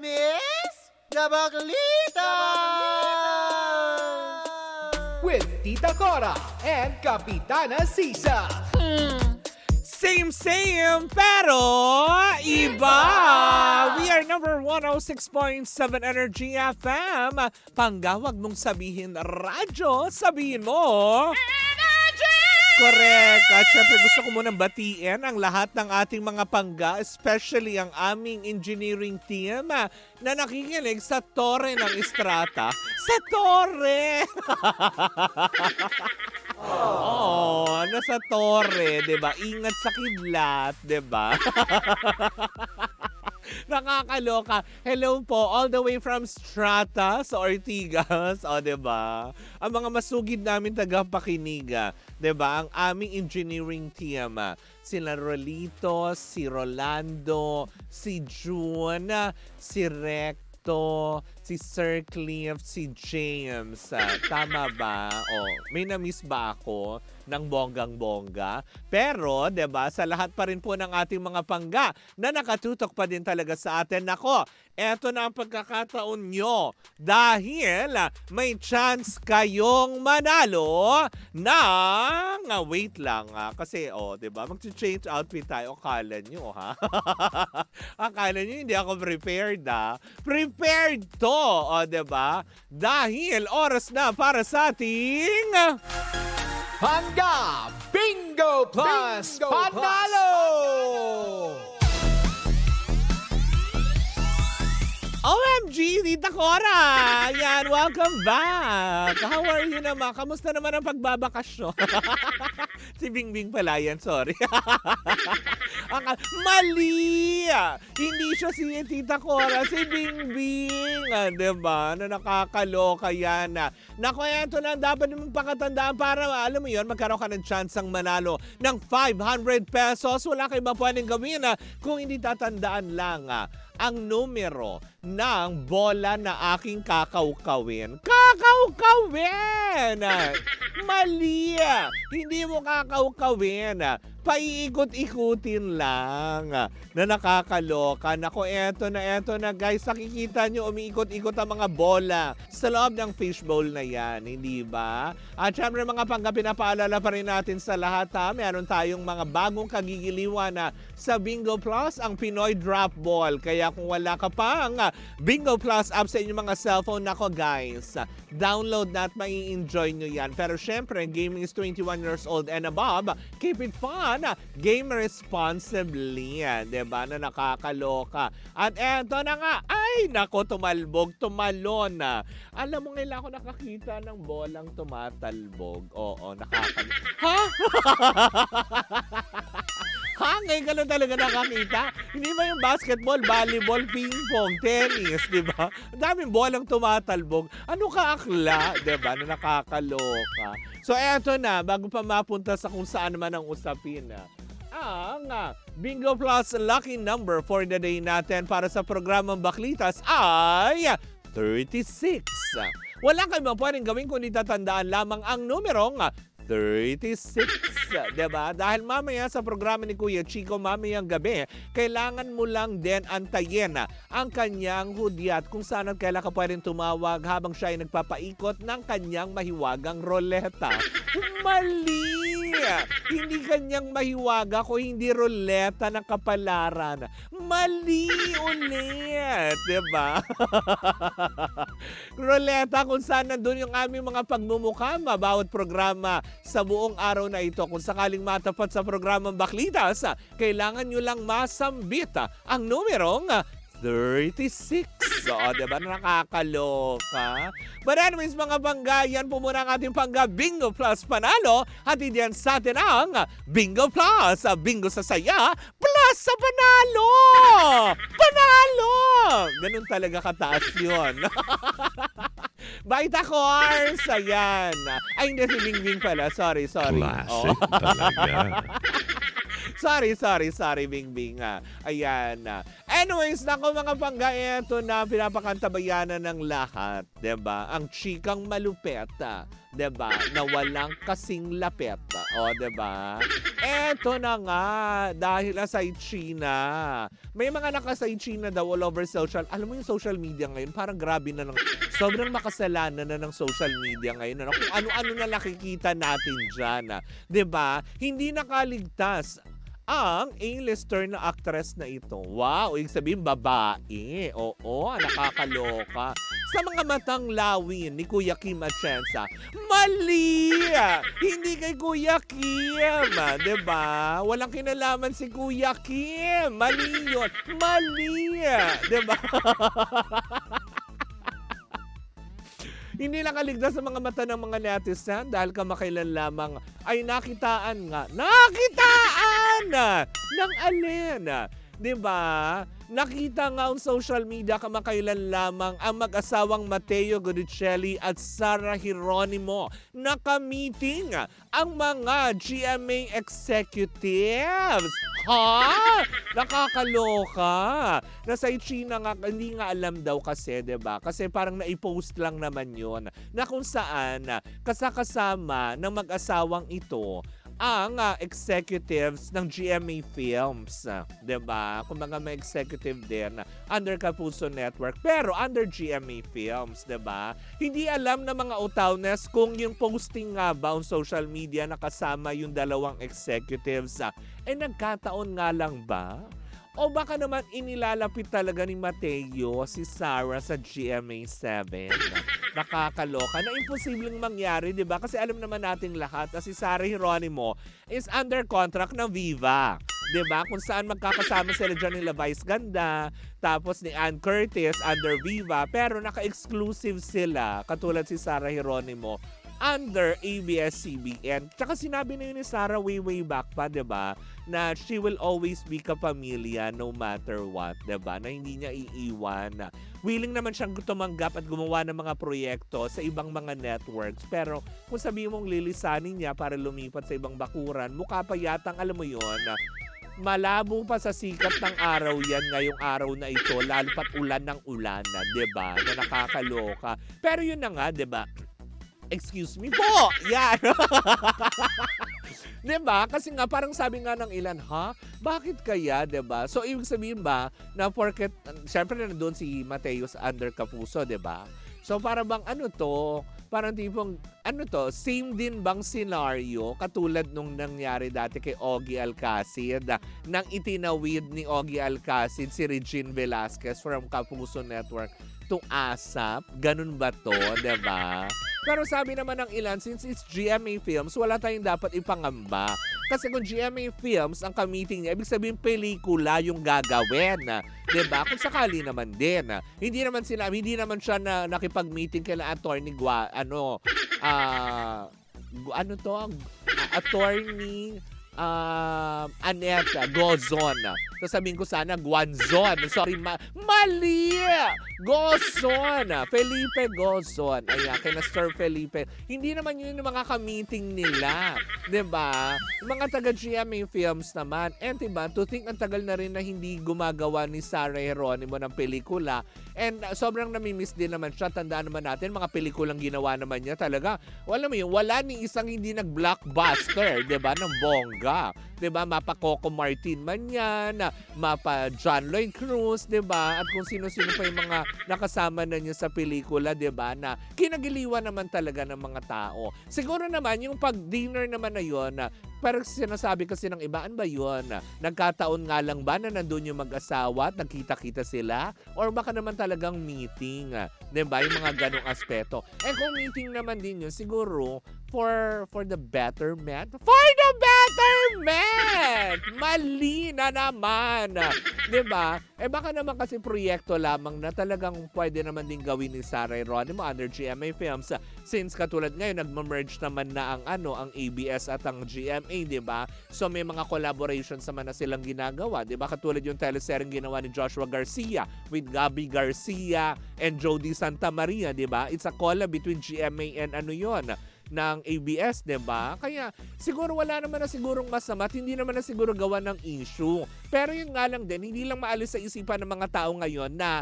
Miss Gabagalitas! With Tita Cora and Kapitana Sisa. Same, pero iba. We are number 106.7 Energy FM. Panggawag mong sabihin radyo, sabihin mo correct. At syempre gusto ko munang batiin ang lahat ng ating mga pangga, especially ang aming engineering team na nakikinig sa Torre ng Estrata. Sa Torre! Oh, nasa Torre, 'di ba? Ingat sa kidlat, 'di ba? Nakakaloka. Hello po, all the way from Strata sa Ortigas. O, diba? Ang mga masugid namin tagapakinig. Diba? Ang aming engineering team. Sila Rolito, si Rolando, si June, si Recto, si Sir Cliff, si James. Tama ba? O, may na-miss ba ako ng bonggang-bongga? Pero, 'di ba, sa lahat pa rin po ng ating mga pangga na nakatutok pa din talaga sa atin. Nako, eto na ang pagkakataon nyo dahil may chance kayong manalo ng wait lang kasi 'di ba, mag-change outfit tayo. Akala nyo akala nyo hindi ako prepared Prepared to, 'di ba? Dahil oras na para sa ating Pangga Bingo Plus Panalo! OMG, Tita Cora! Yan, welcome back! How are you naman? Kamusta naman ang pagbabakasyon? Si Bingbing pala yan, sorry. Mali! Hindi siya si Tita Cora, si Bingbing. Diba? Na nakakaloka yan. Naku, ito na dapat mong pakatandaan para, alam mo yun, magkaroon ka ng chance ang manalo ng 500 pesos. Wala kayo ba pwedeng gawin kung hindi tatandaan lang ang numero ng bola na aking kakawkawin. Kakawkawin! Mali! Hindi mo kakawkawin. Paiikot-ikutin lang na nakakaloka. Nako, eto na guys. Nakikita nyo, umiikot-ikot ang mga bola sa loob ng fishbowl na yan. Hindi ba? At syempre mga pangga, pinapaalala pa rin natin sa lahat meron tayong mga bagong kagigiliwan sa Bingo Plus, ang Pinoy Drop Ball. Kaya kung wala ka pang Bingo Plus app sa inyong mga cellphone, nako guys, download na at mai-enjoy nyo yan. Pero syempre, gaming is 21 years old and above. Keep it fun. Game responsibly. Diba? Na nakakaloka. At eto na nga. Ay, nako, tumalbog, tumalon. Alam mo, ngayon ako nakakita ng bolang tumatalbog. Oo, nakakaloka. Ha? Ngayon ka lang talaga nakakita. Hindi ba yung basketball, volleyball, ping-pong, tennis, di ba? Ang daming bolang tumatalbog. Ano ka akla, di ba, na nakakaloka? So, eto na, bago pa mapunta sa kung saan naman ang usapin ang Bingo Plus lucky number for the day natin para sa programang Baklitas ay 36. Wala kayo pwedeng gawin kung itatandaan lamang ang numerong 36, diba? Dahil mamaya sa programa ni Kuya Chico, mamayang gabi, kailangan mo lang din antayin ang kanyang hudyat kung saan at kailan ka pwedeng tumawag habang siya ay nagpapaikot ng kanyang mahiwagang roleta. Mali! Hindi kanyang mahiwaga kung hindi roleta ng kapalaran. Mali ulit! Diba? Roleta kung saan nandun yung aming mga pagmumukha bawat programa sa buong araw na ito. Kung sakaling matapat sa programang Baklitas, kailangan nyo lang masambit ang numerong 36. So, diba, nakakaloka? But anyways, mga pangga, yan po muna ang ating pangga Bingo Plus Panalo. Hatid yan sa atin ang Bingo Plus. Bingo sa saya, plus sa panalo! Panalo! Ganun talaga kataas yun. Baita Cors! Ayan. Ay, hindi si Bingbing pala. Sorry. Classic talaga. Sorry, Bingbing. Ayan. Anyways, nako mga pangga, eto na pinapakantabayanan ng lahat. 'Di ba? Ang chikang malupet. 'Di ba? Na walang kasing lapet. O, 'di ba? Eto na nga, dahil aside China. May mga nakaside China daw all over social. Alam mo yung social media ngayon, parang grabe na ng sobrang makasalanan na ng social media ngayon. Kung ano-ano na nakikita natin dyan. 'Di ba? Hindi nakaligtas ang A-lister na actress na ito. Wow, ibig sabihin babae. Oo, nakakaloka. Sa mga matang lawin ni Kuya Kim Atienza, mali! Hindi kay Kuya Kim, 'di ba? Walang kinalaman si Kuya Kim. Mali 'yun. Mali, 'di ba? Hindi nakaligtas sa mga mata ng mga netizen dahil kamakailan lamang ay nakitaan ng alin. 'Di ba? Nakita nga on social media kamakailan lamang ang mag-asawang Matteo Guidicelli at Sarah Geronimo naka-meeting ang mga GMA executives. Ha? Nakakaloka. Nasa China nga, hindi nga alam daw kasi, 'di ba? Kasi parang naipost lang naman 'yon na kung saan kasakasama ng mag-asawang ito ang executives ng GMA Films, 'di ba? Kung mga may executive din under Kapuso Network pero under GMA Films, 'di ba? Hindi alam ng mga utawnes kung yung posting nga ba on social media nakasama yung dalawang executives. Nagkataon nga lang ba? O baka naman inilalapit talaga ni Mateo si Sarah sa GMA7. Nakakaloka na imposibleng mangyari, 'di ba? Kasi alam naman nating lahat na si Sarah Geronimo is under contract ng Viva. 'Di ba? Kung saan magkakasama sila dyan nila Vice Ganda, tapos ni Ann Curtis under Viva, pero naka-exclusive sila, katulad si Sarah Geronimo under ABS-CBN. Tsaka sinabi na yun ni Sarah way back pa, 'di ba? Na she will always be kapamilya no matter what, 'di ba? Na hindi niya iiwan. Willing naman siyang tumanggap at gumawa ng mga proyekto sa ibang mga networks. Pero kung sabihin mong lilisanin niya para lumipat sa ibang bakuran, mukha pa yatang, alam mo yun, malabo pa sa sikat ng araw yan ngayong araw na ito, lalo pat ulan ng ulan, 'di ba? Na nakakaloka. Pero yun na nga, 'di ba? Excuse me po. Yan. 'Di ba? Kasi nga parang sabi nga ng ilan, ha? Bakit kaya, 'di ba? So ibig sabihin ba na porket syempre na doon si Mateus under Kapuso, 'di ba? So para bang ano to? Parang tipong ano to, same din bang scenario katulad nung nangyari dati kay Ogie Alcacid nang itinawid ni Ogie Alcacid si Regine Velasquez from Kapuso Network to ASAP? Ganun ba to, 'di ba? Pero sabi naman ng ilan, since it's GMA Films, wala tayong dapat ipangamba. Kasi kung GMA Films ang ka-meeting niya, ibig sabihin pelikula yung gagawin. 'Di ba? Kung sakali naman din. Hindi naman siya na nakipag-meeting kay attorney attorney Annette Gozon. So sabihin ko sana Guanzon. Sorry, mali! Gozon. Felipe Gozon. Ayan, kay na Sir Felipe. Hindi naman yun yung mga ka-meeting nila. 'Di ba? Mga taga-GMA Films naman. And diba, to think ang tagal na rin na hindi gumagawa ni Sarah Geronimo ng pelikula. And sobrang namimiss din naman siya. Tandaan naman natin, mga pelikulang ginawa naman niya talaga. Wala mo yun, wala ni isang hindi nag-blockbuster, 'di ba, ng bongga. 'Di ba? Mapa Coco Martin man yan, mapa John Lloyd Cruz, 'di ba? At kung sino-sino pa yung mga nakasama na niya sa pelikula, 'di ba? Na kinagiliwan naman talaga ng mga tao. Siguro naman yung pag-dinner naman na yon, parang sinasabi kasi ng ibaan ba yun? Nagkataon nga lang ba na nandun yung mag-asawa at nagkita-kita sila? Or baka naman talagang meeting? 'Di ba? Yung mga ganong aspeto. Kung meeting naman din yun, siguro for the betterment. For the betterment! Mali na naman! 'Di ba? Baka naman kasi proyekto lamang na talagang pwede naman din gawin ni Sarah Geronimo under GMA Films. Since katulad ngayon, nagma-merge naman na ang ABS at ang GMA, 'di ba? So may mga collaborations naman na silang ginagawa, 'di ba? Katulad yung teleseryeng ginawa ni Joshua Garcia with Gabby Garcia and Jody Santa Maria, 'di ba? It's a collab between GMA and ng ABS, 'di ba? Kaya siguro wala naman na sigurong masama at hindi naman na siguro gawa ng issue. Pero yun nga lang din, hindi lang maalis sa isipan ng mga tao ngayon na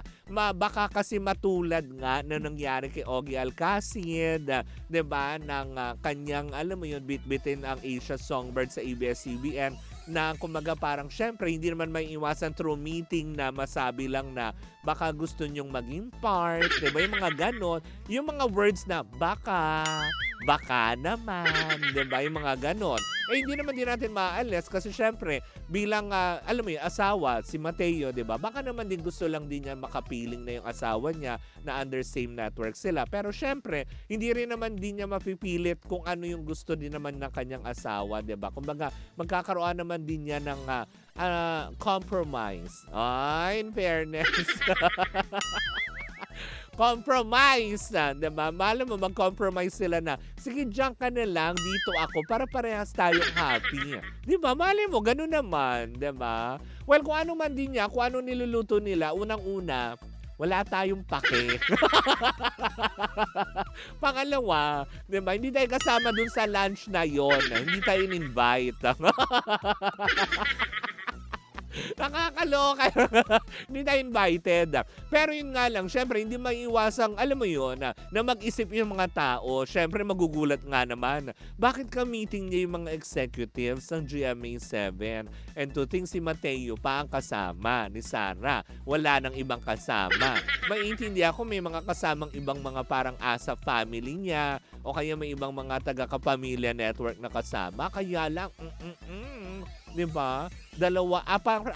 baka kasi matulad nga na nangyari kay Ogie Alcacid, 'di ba? Ng kanyang, alam mo yun, bitbitin ang Asia Songbird sa ABS-CBN na kumaga parang syempre hindi naman may iwasan through meeting na masabi lang na baka gusto nyong maging part, diba? Yung mga ganon, yung mga words na baka naman, diba? Yung mga ganon. Eh hindi naman din natin maalis kasi syempre bilang, alam mo yung asawa, si Mateo, diba? Baka naman din gusto lang din niya makapiling na yung asawa niya na under same network sila. Pero syempre, hindi rin naman din niya mapipilit kung ano yung gusto din naman ng kanyang asawa, diba? Kumbaga, magkakaroon naman din niya ng compromise. In fairness. Compromise na, diba? Malam mo, mag-compromise sila na, sige, diyan ka na lang, dito ako, para parehas tayong happy. Diba? Malam mo, ganun naman, diba? Well, kung ano man din niya, kung ano niluluto nila, unang-una, wala tayong pake. Pangalawa, diba? Hindi tayo kasama dun sa lunch na yon. Hindi tayo in-invite. Nakakaloka. Hindi tayo invited. Pero yun nga lang, syempre, hindi maiiwasang, alam mo yun, na mag-isip yung mga tao. Syempre, magugulat nga naman. Bakit ka meeting niya yung mga executives ng GMA7? And to think si Mateo pa ang kasama ni Sarah. Wala nang ibang kasama. Maintindihan ko may mga kasamang ibang mga parang asa family niya o kaya may ibang mga taga-kapamilya network na kasama. Kaya lang, diba?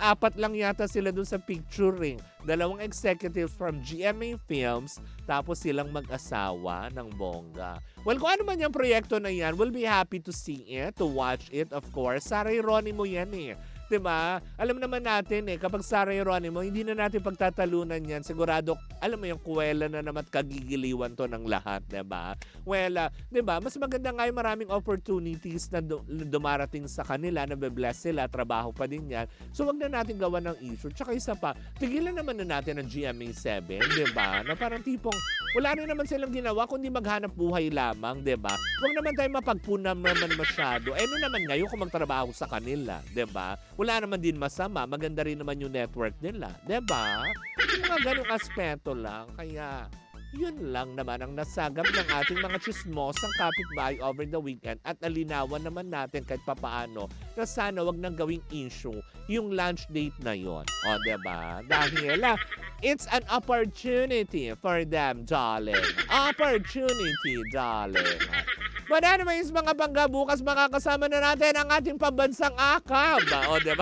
Apat lang yata sila dun sa picturing. Dalawang executives from GMA Films, tapos silang mag-asawa ng bongga. Well, kung ano man yung proyekto na yan, we'll be happy to see it, to watch it, of course. Sarah Geronimo yan eh. Diba? Alam naman natin kapag Sarah Geronimo, hindi na natin pagtatalunan yan. Sigurado, alam mo yung kuwela na naman kagigiliwan to ng lahat, diba? Well, diba? Mas maganda nga yung maraming opportunities na dumarating sa kanila, na be-bless sila, trabaho pa din yan. So, wag na natin gawa ng issue. Tsaka isa pa, tigilan naman na natin ang GMA7, diba? Na parang tipong, wala rin naman silang ginawa kundi maghanap buhay lamang, diba? Wag naman tayo mapagpunam naman masyado. Ano naman ngayon kung magtrabaho sa kanila, diba? Wala naman din masama. Maganda rin naman yung network nila. Diba? Yung mga ganong aspeto lang. Kaya, yun lang naman ang nasagap ng ating mga chismosang kapitbahay over the weekend at nalinawan naman natin kahit papaano na sana wag nang gawing issue yung lunch date na yon. O, diba? Dahil, it's an opportunity for them, darling. Opportunity, darling. But anyways, mga bangga, bukas makakasama na natin ang ating pambansang akab. O, diba?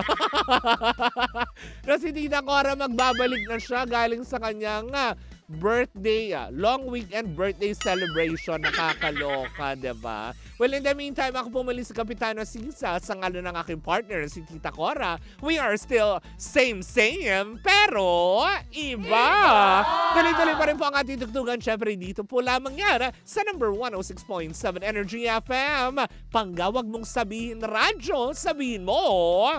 Na si Tita Cora magbabalik na siya galing sa kanyang birthday, long weekend birthday celebration. Nakakaloka, diba? Well, in the meantime, ako pumali sa Kapitana Sisa sa ngalan ng aking partner, si Tita Cora. We are still same, pero iba! Tuloy-tuloy pa rin po ang ating tugtugan. Siyempre, dito po lamang yan sa number 106.7 Energy FM. Panggawag mong sabihin radyo, sabihin mo...